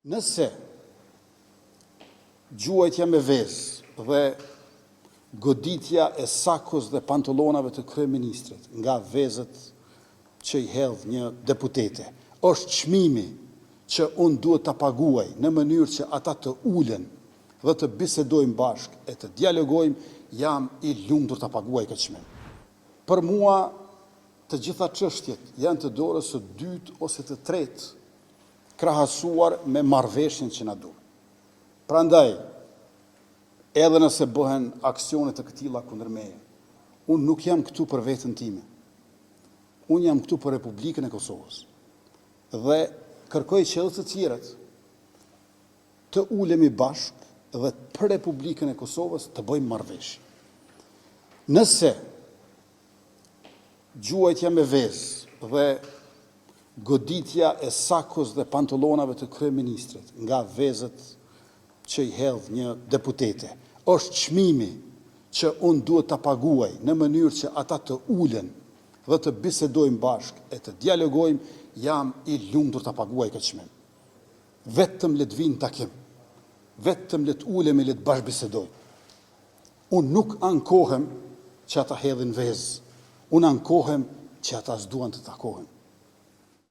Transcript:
Nëse gjuajtja me vezë dhe goditja e sakos dhe pantolonave të kryeministrit nga vezët që i hedh një deputete është çmimi që unë duhet ta paguaj në mënyrë që ata të ulen dhe të bisedojmë bashkë e të dialogojmë, jam i lumtur ta paguaj këtë çmim. Për mua të gjitha çështjet janë të dorës së dytë ose të tretë krahasuar me marrëveshjen që na duhet. Prandaj, edhe nëse bëhen aksione të këtilla kundër meje, unë nuk jam këtu për veten time. Unë jam këtu për Republikën e Kosovës. Dhe kërkoj që edhe të tjerët të ulemi bashkë dhe për Republikën e Kosovës të bëjmë marrëveshje. Nëse gjuajtja me vezë dhe goditja e sakos dhe pantolonave të kryeministrit nga vezët që i hedh një deputete është çmimi që unë duhet ta paguaj në mënyrë që ata të ulen dhe të bisedojmë bashkë e të dialogojmë, jam i lumtur ta paguaj këtë çmim. Vetëm le të vinë takim, vetëm le të ulemi, le të bashkëbisedojmë. Unë nuk ankohem që ata hedhin vezë, unë ankohem që ata s'duan të takohen.